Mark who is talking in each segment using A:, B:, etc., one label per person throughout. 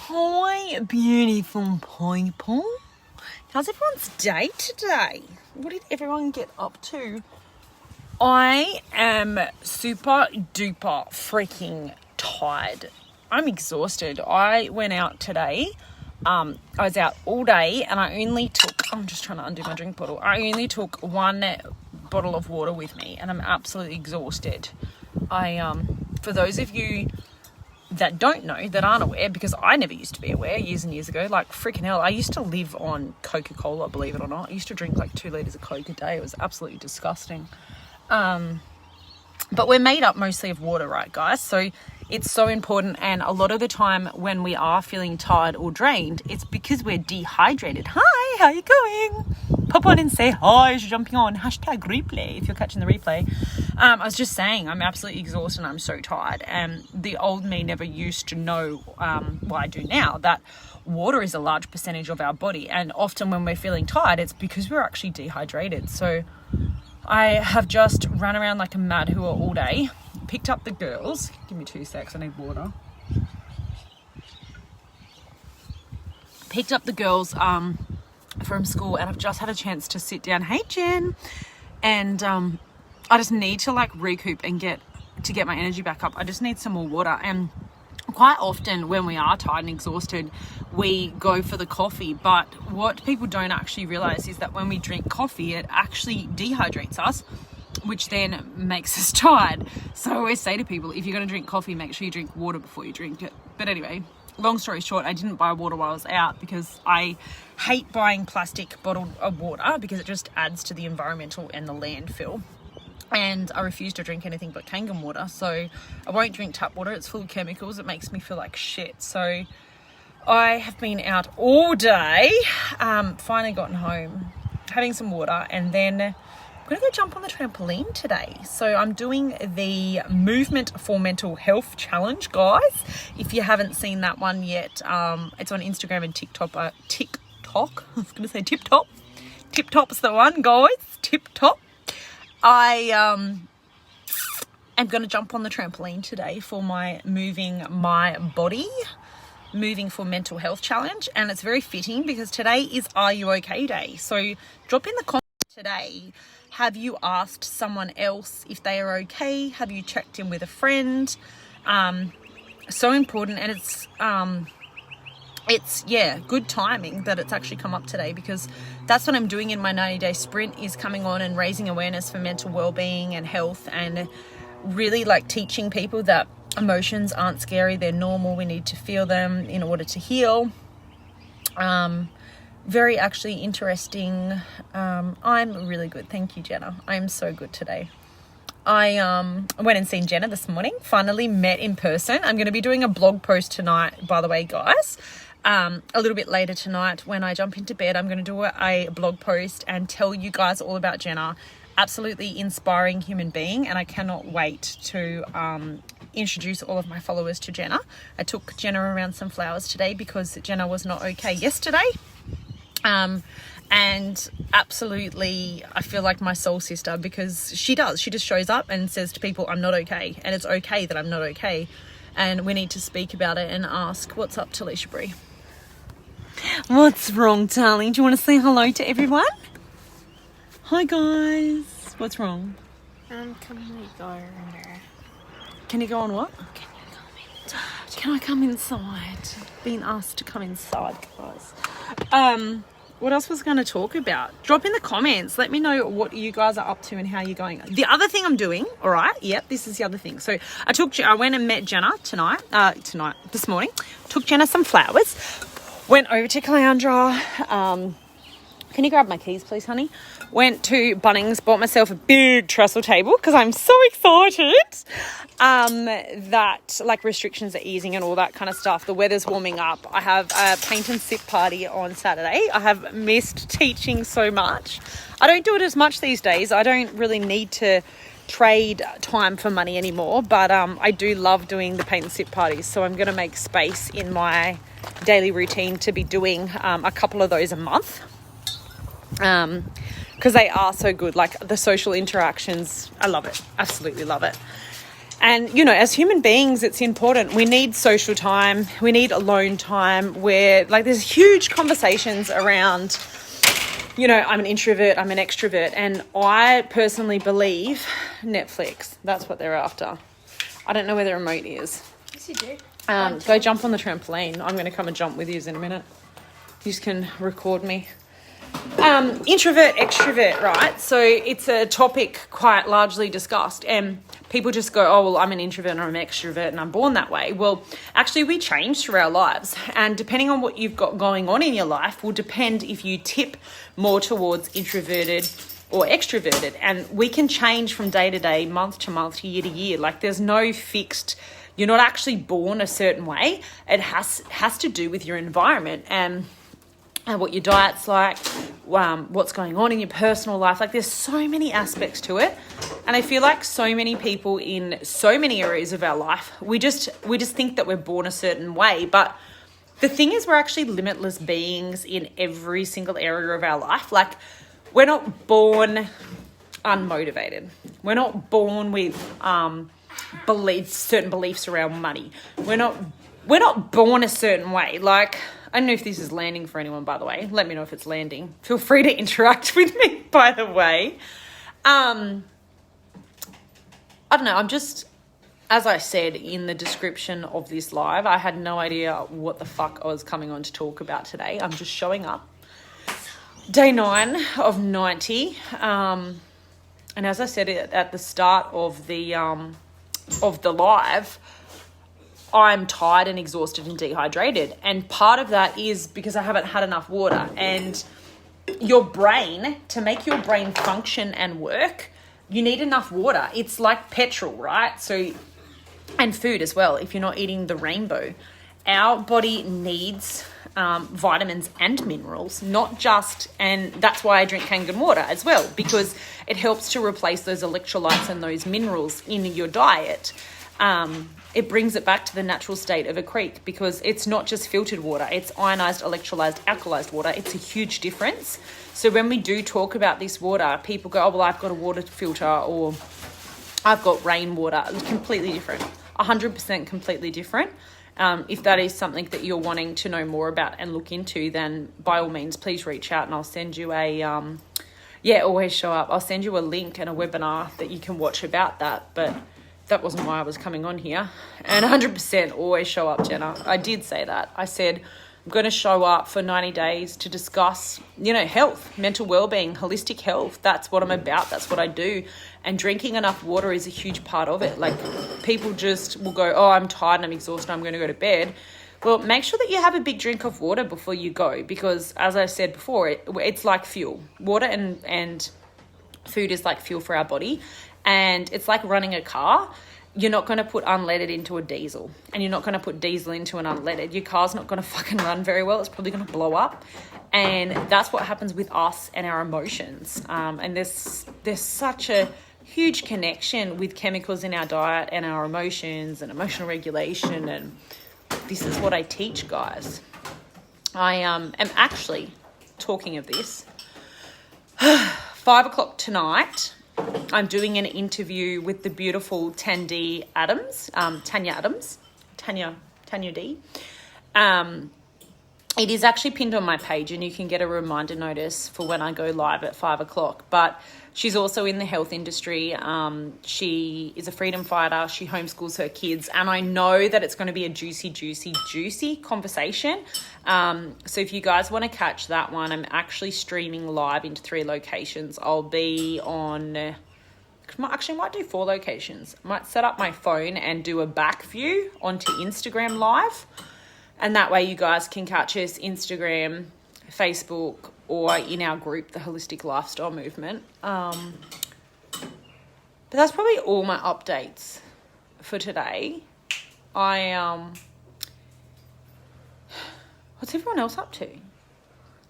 A: Hi, beautiful people. How's everyone's day today? What did everyone get up to? I am super duper freaking tired. I'm exhausted. I went out today. I was out all day and I only took, I'm just trying to undo my drink bottle. I only took one bottle of water with me and I'm absolutely exhausted. For those of you that don't know, that aren't aware, because I never used to be aware years and years ago, like freaking hell, I used to live on Coca-Cola, believe it or not. I used to drink like 2 litres of Coke a day. It was absolutely disgusting. But we're made up mostly of water, right, guys? So it's so important. And a lot of the time when we are feeling tired or drained, it's because we're dehydrated. Hi, how you going? Pop on and say hi as you're jumping on. Hashtag replay if you're catching the replay. I was just saying, I'm absolutely exhausted and I'm so tired. And the old me never used to know what I do now, that water is a large percentage of our body. And often when we're feeling tired, it's because we're actually dehydrated. So I have just run around like a mad hooer all day, picked up the girls. Give me 2 secs, I need water. Picked up the girls from school and I've just had a chance to sit down. Hey, Jen. And I just need to like recoup and get my energy back up. I just need some more water. And quite often when we are tired and exhausted, we go for the coffee. But what people don't actually realize is that when we drink coffee, it actually dehydrates us, which then makes us tired. So I always say to people, if you're going to drink coffee, make sure you drink water before you drink it. But anyway, long story short, I didn't buy water while I was out because I hate buying plastic bottled water because it just adds to the environmental and the landfill. And I refuse to drink anything but Kangen water, so I won't drink tap water. It's full of chemicals. It makes me feel like shit. So I have been out all day, finally gotten home, having some water, and then I'm going to go jump on the trampoline today. So I'm doing the Movement for Mental Health Challenge, guys. If you haven't seen that one yet, it's on Instagram and TikTok. I was going to say TikTok. TikTok's the one, guys. TikTok. I am going to jump on the trampoline today for my Moving for Mental Health Challenge. And it's very fitting because today is Are You OK Day. So drop in the comments today. Have you asked someone else if they are okay? Have you checked in with a friend? So important. And it's good timing that it's actually come up today, because that's what I'm doing in my 90-day sprint, is coming on and raising awareness for mental well-being and health, and really like teaching people that emotions aren't scary, they're normal, we need to feel them in order to heal. Very actually interesting. I'm really good. Thank you, Jenna. I'm so good today. I went and seen Jenna this morning, finally met in person. I'm going to be doing a blog post tonight, by the way, guys. A little bit later tonight when I jump into bed, I'm going to do a blog post and tell you guys all about Jenna. Absolutely inspiring human being, and I cannot wait to introduce all of my followers to Jenna. I took Jenna around some flowers today because Jenna was not okay yesterday. And absolutely, I feel like my soul sister, because she just shows up and says to people, I'm not okay. And it's okay that I'm not okay. And we need to speak about it and ask, what's up, Talisha Bree? What's wrong, darling? Do you want to say hello to everyone? Hi, guys. What's wrong?
B: Can we go in there?
A: Can you go on what?
B: Can you come inside?
A: Can I come inside? Being asked to come inside, guys. What else was I going to talk about? Drop in the comments. Let me know what you guys are up to and how you're going. The other thing I'm doing, all right? Yep, this is the other thing. So I went and met Jenna this morning. Took Jenna some flowers. Went over to Caloundra. Can you grab my keys, please, honey? Went to Bunnings, bought myself a big trestle table because I'm so excited that like restrictions are easing and all that kind of stuff. The weather's warming up. I have a paint and sip party on Saturday. I have missed teaching so much. I don't do it as much these days. I don't really need to trade time for money anymore, but I do love doing the paint and sip parties. So I'm going to make space in my daily routine to be doing a couple of those a month. Because they are so good, like the social interactions. I love it, absolutely love it. And, you know, as human beings, it's important. We need social time. We need alone time where, like, there's huge conversations around, you know, I'm an introvert, I'm an extrovert. And I personally believe Netflix, that's what they're after. I don't know where the remote is.
B: Yes, you do.
A: Go jump on the trampoline. I'm going to come and jump with you in a minute. You just can record me. Introvert, extrovert, right? So it's a topic quite largely discussed, and people just go, oh, well, I'm an introvert or I'm an extrovert and I'm born that way. Well, actually, we change through our lives, and depending on what you've got going on in your life will depend if you tip more towards introverted or extroverted. And we can change from day to day, month to month, year to year. Like, there's no fixed, you're not actually born a certain way. It has to do with your environment and what your diet's like, what's going on in your personal life. Like, there's so many aspects to it. And I feel like so many people in so many areas of our life, we just think that we're born a certain way. But the thing is, we're actually limitless beings in every single area of our life. Like, we're not born unmotivated. We're not born with certain beliefs around money. We're not born a certain way. Like, I don't know if this is landing for anyone, by the way. Let me know if it's landing. Feel free to interact with me, by the way. I don't know. I'm just, as I said in the description of this live, I had no idea what the fuck I was coming on to talk about today. I'm just showing up. Day 9 of 90. And as I said at the start of the live, I'm tired and exhausted and dehydrated. And part of that is because I haven't had enough water. And your brain, to make your brain function and work, you need enough water. It's like petrol, right? So, and food as well, if you're not eating the rainbow. Our body needs vitamins and minerals, not just, and that's why I drink Kangen water as well, because it helps to replace those electrolytes and those minerals in your diet. It brings it back to the natural state of a creek, because it's not just filtered water, it's ionized, electrolyzed, alkalized water. It's a huge difference. So when we do talk about this water, people go, oh, well, I've got a water filter, or I've got rainwater. It's completely different, 100% completely different. If that is something that you're wanting to know more about and look into, then by all means, please reach out and I'll send you always show up. I'll send you a link and a webinar that you can watch about that. But that wasn't why I was coming on here. And 100% always show up, Jenna. I did say that. I said I'm going to show up for 90 days to discuss, health, mental well-being, holistic health. That's what I'm about. That's what I do. And drinking enough water is a huge part of it. Like, people just will go, oh, I'm tired and I'm exhausted, I'm going to go to bed. Well, make sure that you have a big drink of water before you go, because as I said before, it's like fuel. Water and food is like fuel for our body. And it's like running a car. You're not going to put unleaded into a diesel, and you're not going to put diesel into an unleaded. Your car's not going to fucking run very well. It's probably going to blow up. And that's what happens with us and our emotions. And there's such a huge connection with chemicals in our diet and our emotions and emotional regulation. And this is what I teach, guys. I am actually, talking of this, 5 o'clock tonight, I'm doing an interview with the beautiful Tanya Adams. Tanya D. It is actually pinned on my page, and you can get a reminder notice for when I go live at 5 o'clock. But she's also in the health industry. She is a freedom fighter. She homeschools her kids. And I know that it's going to be a juicy conversation. So if you guys want to catch that one, I'm actually streaming live into 3 locations. I'll be on... Actually, I might do 4 locations. I might set up my phone and do a back view onto Instagram Live. And that way you guys can catch us Instagram, Facebook, or in our group, the Holistic Lifestyle Movement. But that's probably all my updates for today. What's everyone else up to?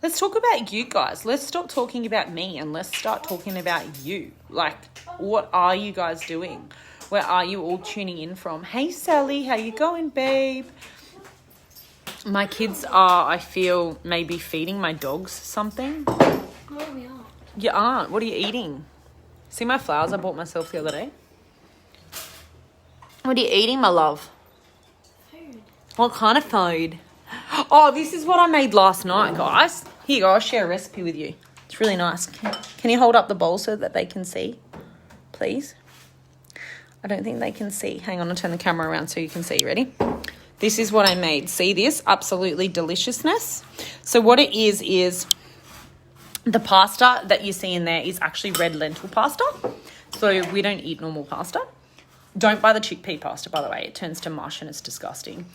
A: Let's talk about you guys. Let's stop talking about me and let's start talking about you. Like, what are you guys doing? Where are you all tuning in from? Hey, Sally, how you going, babe? My kids are, I feel, maybe feeding my dogs something.
B: No, we aren't.
A: You aren't? What are you eating? See my flowers I bought myself the other day? What are you eating, my love?
B: Food.
A: What kind of food? Oh, this is what I made last night, guys. Here you go. I'll share a recipe with you. It's really nice. Can you hold up the bowl so that they can see, please? I don't think they can see. Hang on, I'll turn the camera around so you can see. Ready? This is what I made. See this? Absolutely deliciousness. So what it is the pasta that you see in there is actually red lentil pasta. So we don't eat normal pasta. Don't buy the chickpea pasta, by the way. It turns to mush and it's disgusting.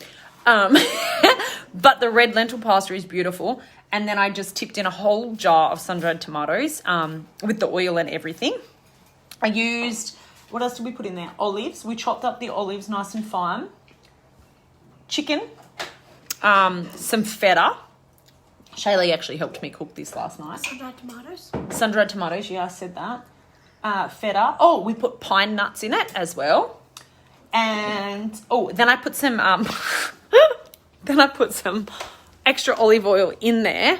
A: But the red lentil pasta is beautiful. And then I just tipped in a whole jar of sun-dried tomatoes with the oil and everything. I used, what else did we put in there? Olives. We chopped up the olives nice and fine. Chicken. Some feta. Shaylee actually helped me cook this last night.
B: Sun-dried tomatoes.
A: Sun-dried tomatoes, yeah, I said that. Feta. Oh, we put pine nuts in it as well. And, then I put some, extra olive oil in there.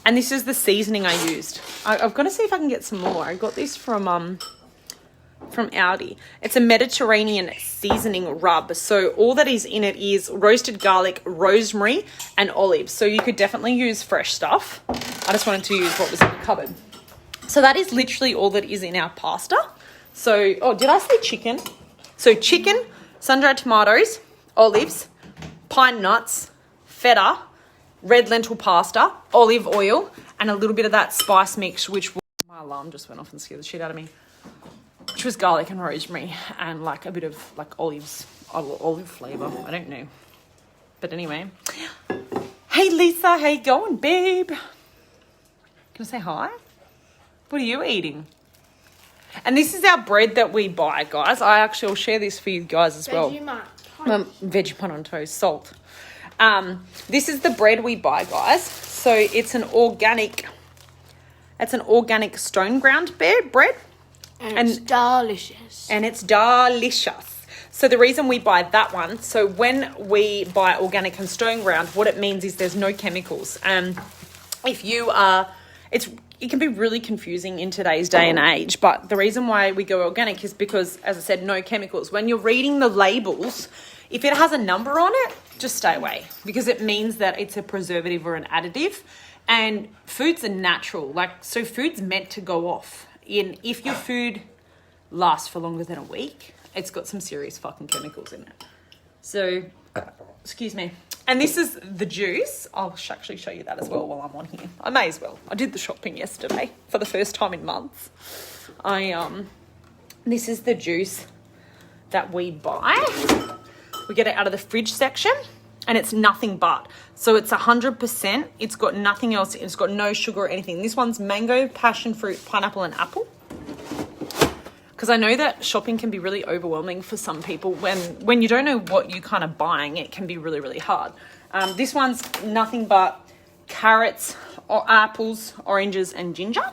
A: And this is the seasoning I used. I've got to see if I can get some more. I got this from Aldi. It's a Mediterranean seasoning rub. So all that is in it is roasted garlic, rosemary, and olives. So you could definitely use fresh stuff. I just wanted to use what was in the cupboard. So that is literally all that is in our pasta. So, did I say chicken? So chicken, sun-dried tomatoes, olives, pine nuts, feta, red lentil pasta, olive oil, and a little bit of that spice mix, which my alarm just went off and scared the shit out of me. Which was garlic and rosemary and like a bit of like olive flavour. I don't know. But anyway. Hey Lisa, how you going, babe? Can I say hi? What are you eating? And this is our bread that we buy, guys. I actually will share this for you guys as well. Vegemite on toast, salt. This is the bread we buy, guys. So it's an organic stone ground bread.
B: And it's delicious.
A: And it's delicious. So the reason we buy that one, so when we buy organic and stone ground, what it means is there's no chemicals. And if you are, it can be really confusing in today's day and age, but the reason why we go organic is because, as I said, no chemicals. When you're reading the labels, if it has a number on it, just stay away because it means that it's a preservative or an additive. And foods are natural, so food's meant to go off. If your food lasts for longer than a week, it's got some serious fucking chemicals in it. So, excuse me. And this is the juice. I'll actually show you that as well while I'm on here. I may as well. I did the shopping yesterday for the first time in months. This is the juice that we buy. We get it out of the fridge section. And it's nothing but. So it's 100%. It's got nothing else. It's got no sugar or anything. This one's mango, passion fruit, pineapple, and apple. Because I know that shopping can be really overwhelming for some people. When you don't know what you're kind of buying, it can be really, really hard. This one's nothing but carrots, or apples, oranges, and ginger.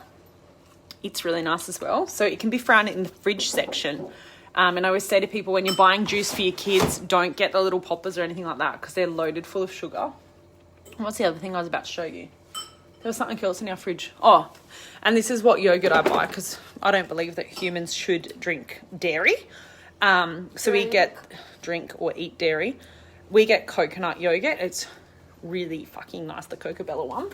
A: It's really nice as well. So it can be found in the fridge section. And I always say to people, when you're buying juice for your kids, don't get the little poppers or anything like that because they're loaded full of sugar. What's the other thing I was about to show you? There was something else in our fridge. Oh, and this is what yogurt I buy because I don't believe that humans should drink dairy. So we drink or eat dairy. We get coconut yogurt. It's really fucking nice, the Cocobella one.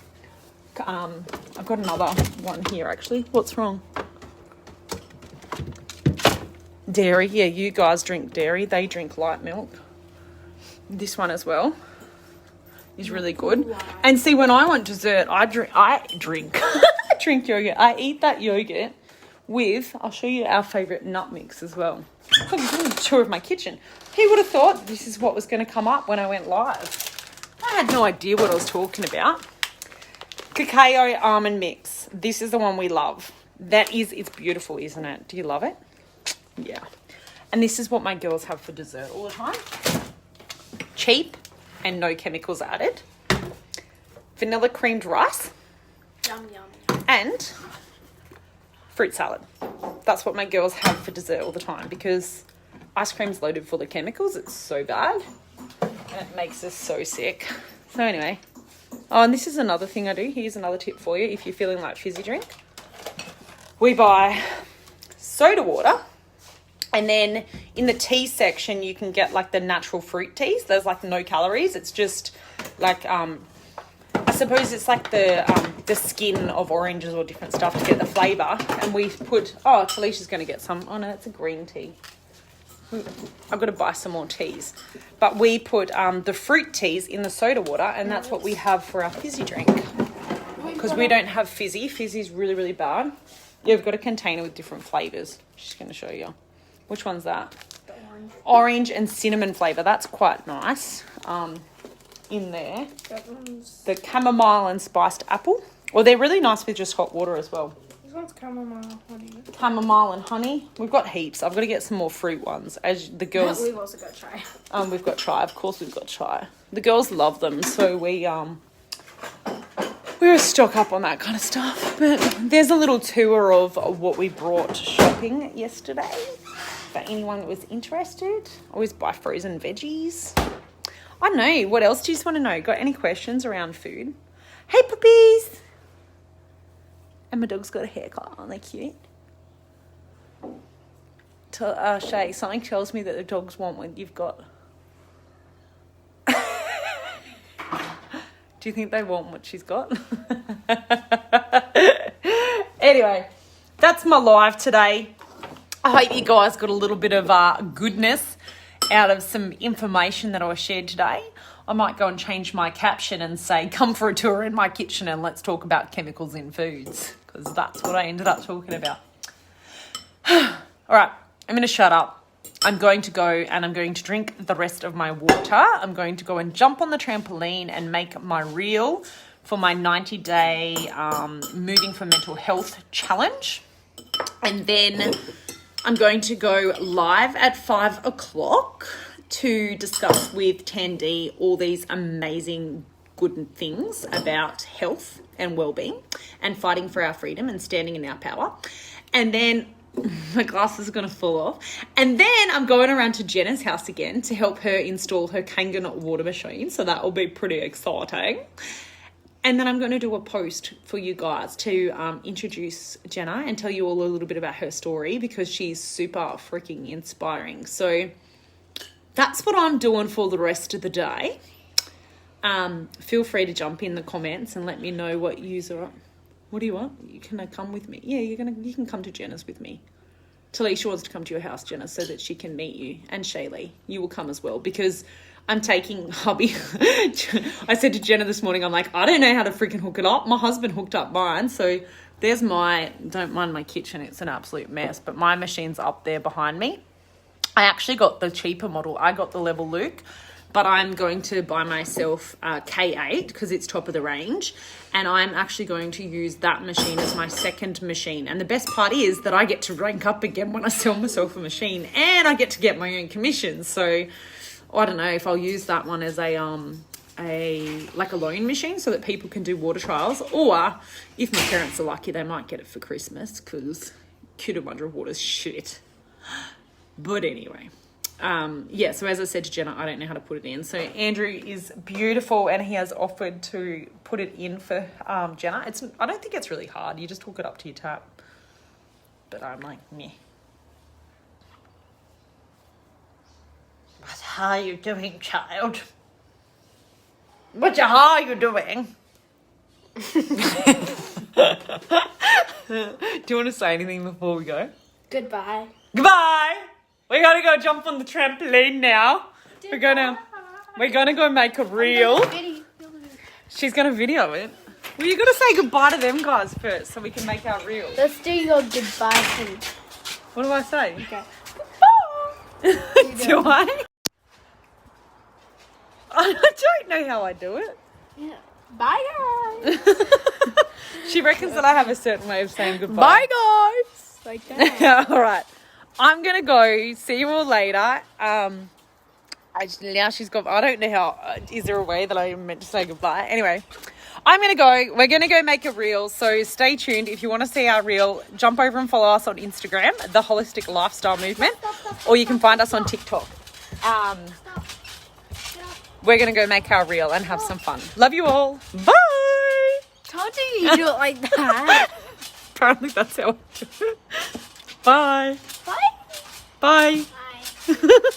A: I've got another one here actually. What's wrong? Dairy, yeah, you guys drink dairy. They drink light milk. This one as well is really good. And see, when I want dessert, I drink I drink yogurt. I eat that yogurt with, I'll show you our favourite nut mix as well. I'm doing a tour of my kitchen. Who would have thought this is what was going to come up when I went live? I had no idea what I was talking about. Cacao almond mix. This is the one we love. It's beautiful, isn't it? Do you love it? Yeah. And this is what my girls have for dessert all the time. Cheap and no chemicals added. Vanilla creamed rice.
B: Yum, yum, yum.
A: And fruit salad. That's what my girls have for dessert all the time because ice cream's loaded full of chemicals. It's so bad. And it makes us so sick. So anyway. Oh, and this is another thing I do. Here's another tip for you if you're feeling like fizzy drink. We buy soda water And then in the tea section, you can get like the natural fruit teas. There's like no calories. It's just like, I suppose it's like the skin of oranges or different stuff to get the flavour. And we put, oh, Talisha's going to get some. Oh no, it's a green tea. I've got to buy some more teas. But we put the fruit teas in the soda water, and that's what we have for our fizzy drink. Because we don't have fizzy. Fizzy's really, really bad. Yeah, we've got a container with different flavours. She's going to show you. Which one's that?
B: The orange.
A: Orange and cinnamon flavour. That's quite nice. In there.
B: That one's...
A: The chamomile and spiced apple. Well, they're really nice with just hot water as well.
B: This one's chamomile honey.
A: Chamomile and honey. We've got heaps. I've got to get some more fruit ones. As the girls...
B: We've also got chai.
A: We've got chai. Of course we've got chai. The girls love them, so we're stock up on that kind of stuff. But there's a little tour of what we brought shopping yesterday. For anyone that was interested. I always buy frozen veggies. I don't know. What else do you just want to know? Got any questions around food? Hey, puppies! And my dog's got a haircut. Aren't they cute? Shay, something tells me that the dogs want what you've got. Do you think they want what she's got? Anyway, that's my live today. I hope you guys got a little bit of goodness out of some information that I shared today. I might go and change my caption and say, come for a tour in my kitchen and let's talk about chemicals in foods, because that's what I ended up talking about. All right, I'm going to shut up. I'm going to go and I'm going to drink the rest of my water. I'm going to go and jump on the trampoline and make my reel for my 90-day Moving for Mental Health challenge. And then I'm going to go live at 5 o'clock to discuss with Tandy all these amazing good things about health and well-being and fighting for our freedom and standing in our power. And then my glasses are going to fall off. And then I'm going around to Jenna's house again to help her install her Kangen water machine. So that will be pretty exciting. And then I'm going to do a post for you guys to introduce Jenna and tell you all a little bit about her story, because she's super freaking inspiring. So that's what I'm doing for the rest of the day. Feel free to jump in the comments and let me know what user. What do you want? You can come with me. Yeah, you can come to Jenna's with me. Talisha wants to come to your house, Jenna, so that she can meet you. And Shaylee, you will come as well, because I'm taking hubby. I said to Jenna this morning, I'm like, I don't know how to freaking hook it up. My husband hooked up mine. So there's don't mind my kitchen. It's an absolute mess. But my machine's up there behind me. I actually got the cheaper model. I got the Level Luke. But I'm going to buy myself K8 because it's top of the range. And I'm actually going to use that machine as my second machine. And the best part is that I get to rank up again when I sell myself a machine. And I get to get my own commission. So I don't know if I'll use that one as a loan machine so that people can do water trials. Or if my parents are lucky, they might get it for Christmas because Cootamundra water's shit. But anyway. So as I said to Jenna, I don't know how to put it in. So Andrew is beautiful and he has offered to put it in for Jenna. I don't think it's really hard. You just hook it up to your tap. But I'm like, meh. What are you doing, child? What are you doing? Do you want to say anything before we go?
B: Goodbye.
A: Goodbye! We gotta go jump on the trampoline now. We're gonna go make a reel. She's gonna video it. Well, you gotta say goodbye to them guys first so we can make our reel.
B: Let's do your goodbye thing.
A: What do I say?
B: Okay.
A: Do I? I don't know how I do it.
B: Yeah. Bye guys.
A: She reckons that I have a certain way of saying goodbye.
B: Bye guys. Like that.
A: All right. I'm going to go. See you all later. Now she's got... I don't know how... is there a way that I meant to say goodbye? Anyway, I'm going to go. We're going to go make a reel. So stay tuned. If you want to see our reel, jump over and follow us on Instagram, The Holistic Lifestyle Movement. Or you can find us on TikTok. We're going to go make our reel and have some fun. Love you all. Bye.
B: Told you do it like that.
A: Apparently that's how I do it. Bye.
B: Bye.
A: Bye.
B: Bye.